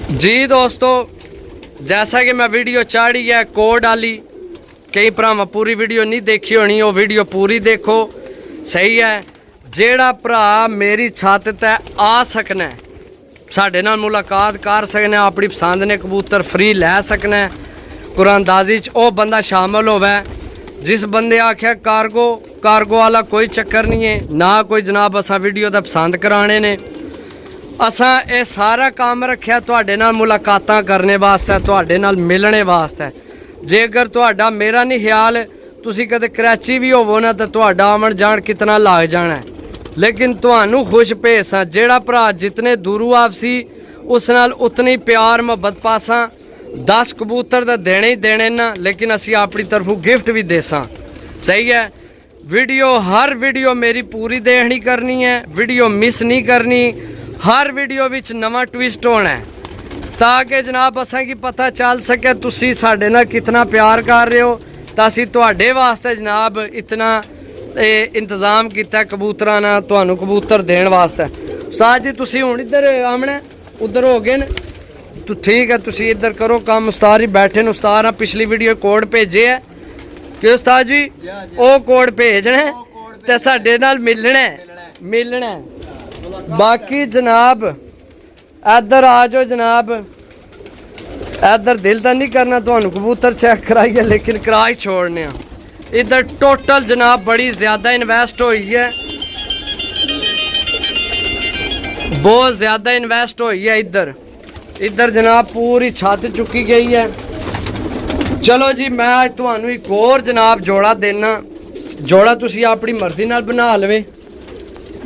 जी दोस्तों, जैसा कि मैं वीडियो चाड़ी है कोड डाली, कई भरा पूरी वीडियो नहीं देखी होनी, वो वीडियो पूरी देखो। सही है, जेड़ा भरा मेरी छत ते आ सकना, साढ़े नाल मुलाकात कर सकना, अपनी पसंद ने कबूतर फ्री लै सकना कुरानदाजी च, वो बंदा शामिल होवे। जिस बंदे आख्या कार्गो वाला कोई चक्कर नहीं है, ना कोई जनाब असा वीडियो दा पसंद कराने ने। असा ये सारा काम रखा तुहाडे नाल मुलाकातां करने वास्ते, तुहाडे नाल मिलने वास्ते। जेकर तुहाडा मेरा नहीं ख्याल, तुसी कदे कराची भी होवो ना, तो तुहाडा आमन जान कितना लग जाना है। लेकिन तुहानू खुश भेसां, जेड़ा भरा जितने दूरू आपसी उस नाल उतनी प्यार मुहब्बत पासां। 10 कबूतर तो देने ही देने ना, लेकिन असी अपनी तरफों गिफ्ट भी देसां। सही है, वीडियो हर वीडियो मेरी पूरी देखनी करनी है, वीडियो मिस नहीं करनी। हर वीडियो विच नवा ट्विस्ट होना है, ताकि जनाब असा की पता चल सके तुसी साडे नाल कितना प्यार कर रहे हो। तो असी तुहाडे वास्ते जनाब इतना इंतज़ाम किया कबूतरां नाल, तुहानू कबूतर देने वास्ते। उस्ताद जी तुसी हुण इधर आमना, उधर हो गए न तो ठीक है, तुसी इधर करो काम। उस्ताद ही बैठे न, उस्ताद ने पिछली वीडियो कोड भेजे है कि उस्ताद जी वो कोड भेजना है ते साडे नाल मिलना है। बाकी जनाब इधर आ जाओ जनाब, इधर दिल तो नहीं करना तुहानू कबूतर चेक कराइए, लेकिन करा ही छोड़ने। इधर टोटल जनाब बड़ी ज़्यादा इन्वेस्ट हुई है, बहुत ज़्यादा इन्वेस्ट हुई है। इधर जनाब पूरी छत चुकी गई है। चलो जी, मैं आज तुहानू एक और जनाब जोड़ा देना। जोड़ा तुसी अपनी मर्जी नाल बना लवे,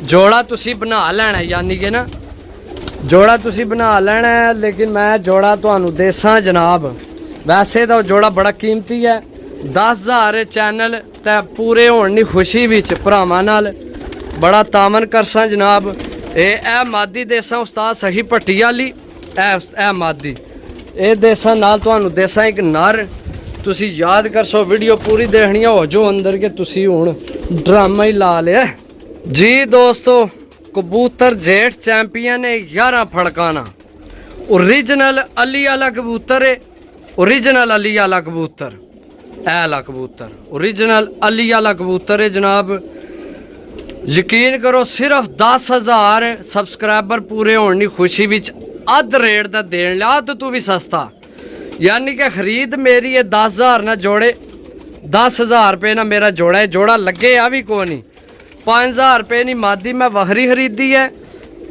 जोड़ा तुसी बना लेना, यानी कि ना जोड़ा तुसी बना लेना है। लेकिन मैं जोड़ा तुहानू देसां जनाब, वैसे तो जोड़ा बड़ा कीमती है। 10,000 चैनल ते पूरे होने की खुशी विच भरावां नाल बड़ा तामन करसां जनाब। ए मादी देसां उस्ताद सही भट्टी वाली, ए मादी ए देसां नाल तुहानू देसां एक नर। तुसी याद करसो, वीडियो पूरी देखनी हो जो अंदर के तुसी हुण ड्रामा ही ला लिया जी। दोस्तों, कबूतर जेठ चैंपियन है 11 फड़काना, ओरिजिनल अली वाला कबूतर है। ओरिजिनल अली वाला कबूतर, ऐला कबूतर ओरिजिनल अली वाला कबूतर है जनाब। यकीन करो, सिर्फ 10,000 सबसक्राइबर पूरे होने की खुशी विच अध रेट का देन लिया, अध तू भी सस्ता। यानी कि खरीद मेरी है 10,000 ना जोड़े, 10,000 रुपये ना मेरा जोड़ा है। जोड़ा लगे आ भी को नहीं, 5,000 रुपये नहीं मादी मैं वखरी खरीदी है,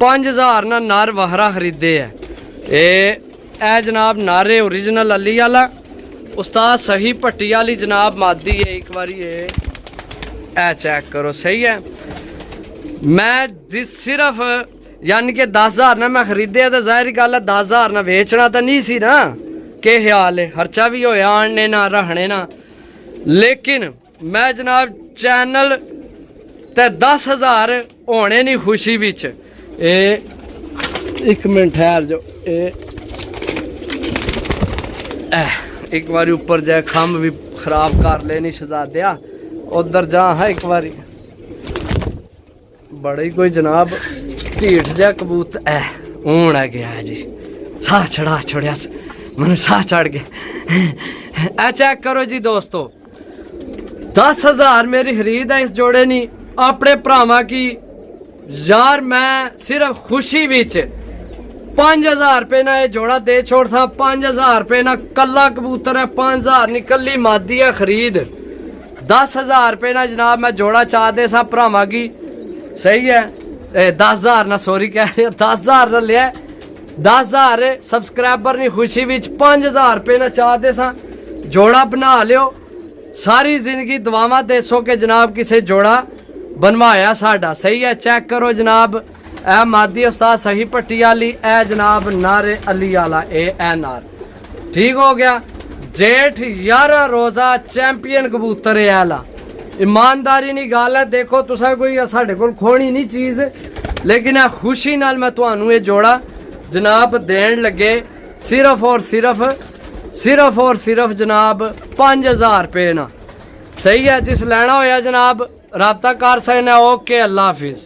5,000 ना नर वखरा खरीदे है। ए जनाब नारे ओरिजिनल अली वाला, उस्ताद सही भट्टी वाली जनाब मादी है। एक बारी ए चेक करो, सही है। मैं सिर्फ यानी कि 10,000 ना मैं खरीदे, तो जाहिर गल है 10,000 ना बेचना तो नहीं सी ना, के ख्याल है, खर्चा भी होया आने ना रखने ना। लेकिन मैं जनाब चैनल ते 10,000 होने नहीं खुशी विच। एक मिनट ठहर जो, एक बारी ऊपर जाए, खम्भ भी खराब कर लेनी शहजादिया, उधर जा है एक बारी। बड़ा ही कोई जनाब ढीठ जहा कबूतर हूं है गया जी, साह चढ़ा छोड़िया मैं, साह चढ़ गया। चेक करो जी दोस्तों, 10,000 मेरी खरीद है इस जोड़े नी अपने भरावां की। यार मैं सिर्फ खुशी विच 5,000 रुपये ना ये जोड़ा दे छोड़ता। 5,000 रुपये ना कला कबूतर है, 5,000 नहीं कली मादी है खरीद। 10,000 रुपये ना जनाब मैं जोड़ा चाह दे सा भरावां की। सही है, 10,000 ना सॉरी कह रहे 10,000 ना लिया, 10,000 सबसक्राइबर नहीं खुशी विच 5,000 रुपये ना चाह दे सा। जोड़ा बना लियो, सारी जिंदगी दुआवां देसो के जनाब किसे जोड़ा बनवाया साडा। सही है, चेक करो जनाब, ए मादी उस्ताद सही भट्टी वाली, ए जनाब नारे अली वाला, ए नार ठीक हो गया। जेठ 11 रोज़ा चैंपियन कबूतर है आला। ईमानदारी नहीं गल है, देखो तुसा कोई साढ़े कोल खोनी नहीं चीज़, लेकिन ए खुशी नाल मैं तुहानू ये जोड़ा जनाब देन लगे सिर्फ और सिर्फ जनाब 5,000 रुपये ना। सही है, जिस लेना होया जनाब रब्ता कर सकना। ओके, अल्लाह हाफिज़।